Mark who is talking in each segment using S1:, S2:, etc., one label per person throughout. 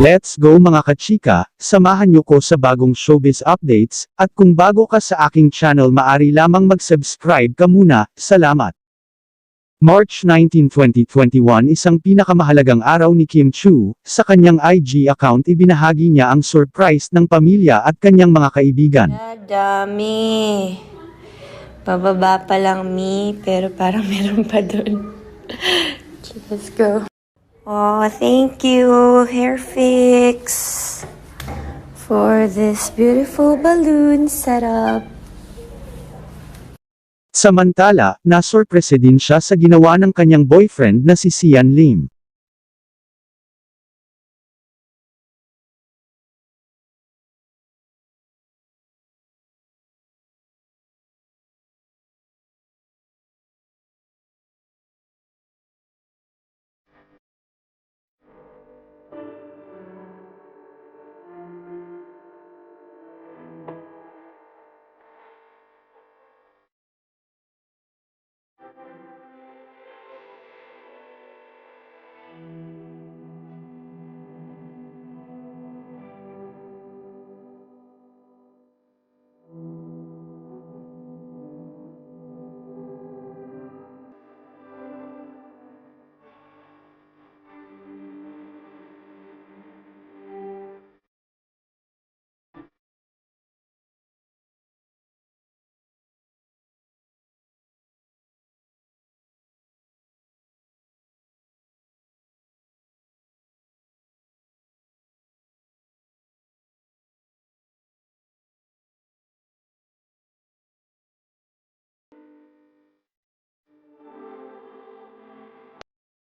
S1: Let's go mga kachika, samahan niyo ko sa bagong showbiz updates, at kung bago ka sa aking channel maari lamang mag-subscribe ka muna, salamat. March 19, 2021 isang pinakamahalagang araw ni Kim Chiu, sa kanyang IG account ibinahagi niya ang surprise ng pamilya at kanyang mga kaibigan.
S2: Dami. Pababa pa lang pero parang meron pa dun. Let's go. Oh, thank you, Hair Fix, for this beautiful balloon setup.
S1: Samantala, nasorpresa din siya sa ginawa ng kanyang boyfriend na si Sian Lim.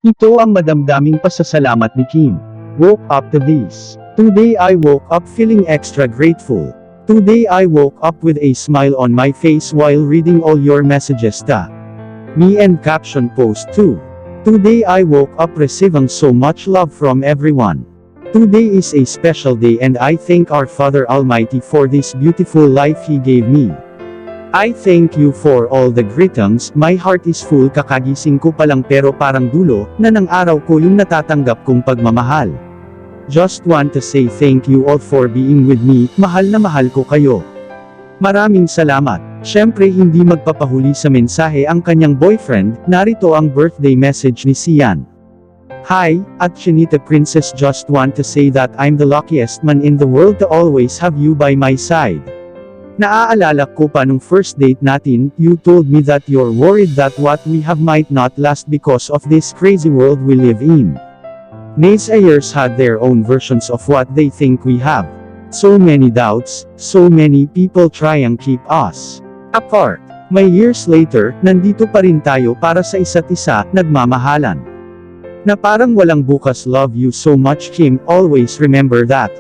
S1: Ito ang madamdaming pasasalamat ni Kim. Woke up to this. Today I woke up feeling extra grateful. Today I woke up with a smile on my face while reading all your messages me and caption post too. Today I woke up receiving so much love from everyone. Today is a special day and I thank our Father Almighty for this beautiful life He gave me. I thank you for all the greetings, my heart is full kakagising ko palang pero parang dulo, na ng araw ko yung natatanggap kong pagmamahal. Just want to say thank you all for being with me, mahal na mahal ko kayo. Maraming salamat. Syempre hindi magpapahuli sa mensahe ang kanyang boyfriend, narito ang birthday message ni Sian. Hi, at Chinita Princess, just want to say that I'm the luckiest man in the world to always have you by my side. Naaalala ko pa nung first date natin, you told me that you're worried that what we have might not last because of this crazy world we live in. Naysayers had their own versions of what they think we have. So many doubts, so many people try and keep us apart. May years later, nandito pa rin tayo para sa isa't isa, nagmamahalan. Na parang walang bukas. Love you so much Kim, always remember that.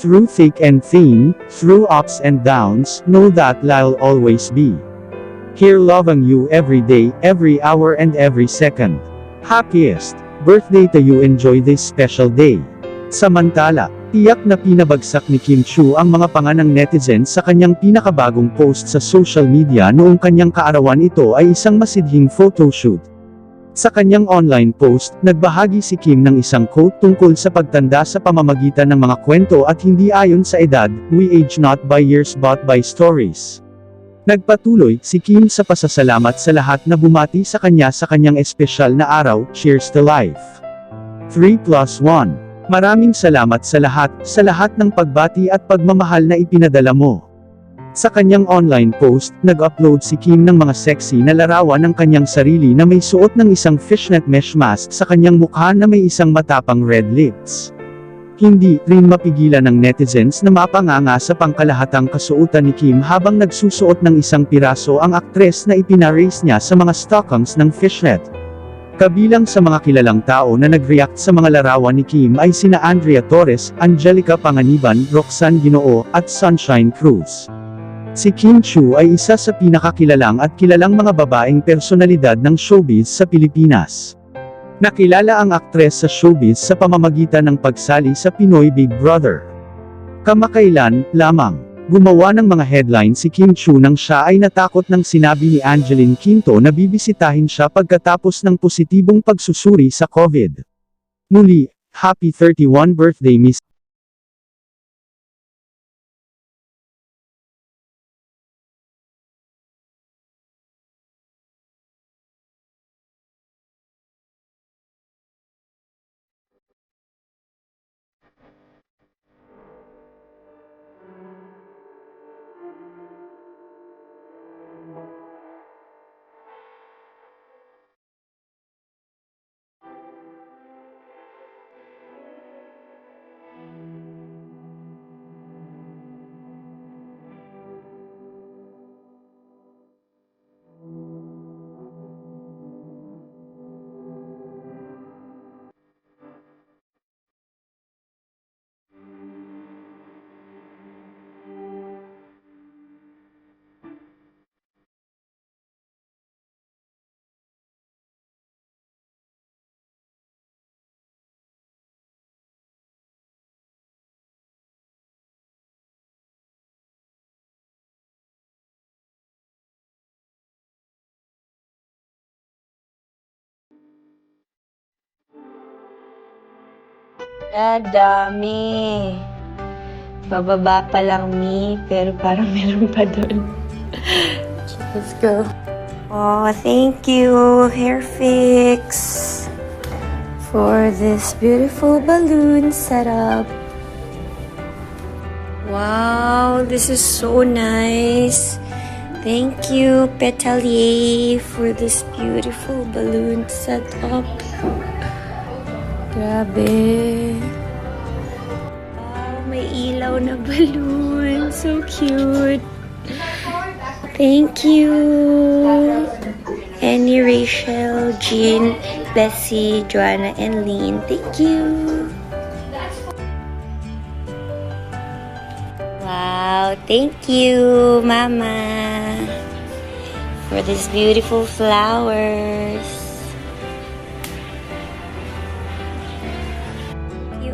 S1: Through thick and thin, through ups and downs, know that I'll always be here loving you every day, every hour and every second. Happiest birthday to you, enjoy this special day. Samantala, tiyak na pinabagsak ni Kim Chiu ang mga panga ng netizens sa kanyang pinakabagong post sa social media noong kanyang kaarawan. Ito ay isang masidhing photoshoot. Sa kanyang online post, nagbahagi si Kim ng isang quote tungkol sa pagtanda sa pamamagitan ng mga kwento at hindi ayon sa edad, we age not by years but by stories. Nagpatuloy si Kim sa pasasalamat sa lahat na bumati sa kanyang espesyal na araw, cheers to life. 3+1. Maraming salamat sa lahat ng pagbati at pagmamahal na ipinadala mo. Sa kanyang online post, nag-upload si Kim ng mga sexy na larawan ng kanyang sarili na may suot ng isang fishnet mesh mask sa kanyang mukha na may isang matapang red lips. Hindi rin mapigilan ng netizens na mapanganga sa pangkalahatang kasuotan ni Kim habang nagsusuot ng isang piraso ang aktres na ipinarace niya sa mga stockings ng fishnet. Kabilang sa mga kilalang tao na nag-react sa mga larawan ni Kim ay sina Andrea Torres, Angelica Panganiban, Roxanne Ginoo, at Sunshine Cruz. Si Kim Chiu ay isa sa pinakakilalang at kilalang mga babaeng personalidad ng showbiz sa Pilipinas. Nakilala ang aktres sa showbiz sa pamamagitan ng pagsali sa Pinoy Big Brother. Kamakailan lamang, gumawa ng mga headline si Kim Chiu nang siya ay natakot nang sinabi ni Angeline Quinto na bibisitahin siya pagkatapos ng positibong pagsusuri sa COVID. Muli, happy 31 birthday Miss
S2: Dami. Bababa pa lang, Mi, pero parang meron pa dun. Let's go. Oh, thank you, Hair Fix, for this beautiful balloon setup. Wow, this is so nice. Thank you, Petalier, for this beautiful balloon setup. Grabe. Wow, may ilaw na balloon. So cute. Thank you. Annie, Rachel, Jean, Bessie, Joanna, and Lean. Thank you. Wow, thank you, Mama, for these beautiful flowers.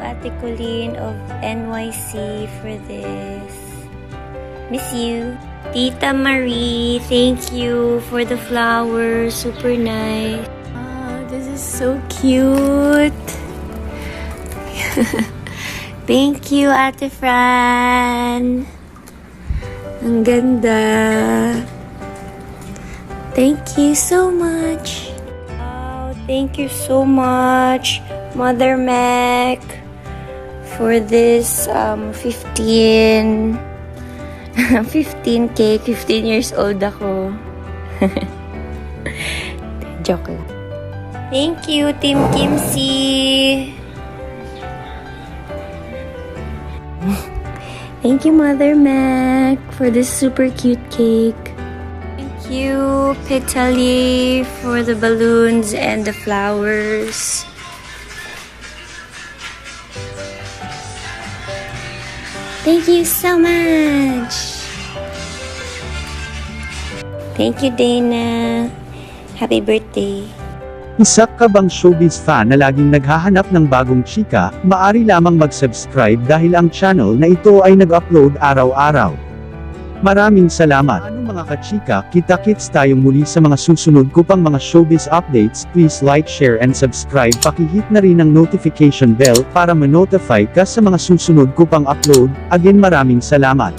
S2: Ate Colleen of NYC for this. Miss you. Tita Marie, thank you for the flowers. Super nice. Oh, this is so cute. Thank you, Ate Fran. Ang ganda. Thank you so much. Wow, thank you so much, Mother Mac, for this 15 cake. 15 years old ako. Joke lang. Thank you, Team Kimsey. Thank you, Mother Mac, for this super cute cake. Thank you, Petalier, for the balloons and the flowers. Thank you so much. Thank you, Dana. Happy birthday.
S1: Isa ka bang showbiz fan na laging naghahanap ng bagong chika? Maari lamang mag-subscribe dahil ang channel na ito ay nag-upload araw-araw. Maraming salamat. Ano mga kachika, kita-kits tayong muli sa mga susunod ko pang mga showbiz updates. Please like, share and subscribe. Pakihit na rin ang notification bell para ma-notify ka sa mga susunod ko pang upload. Again, maraming salamat.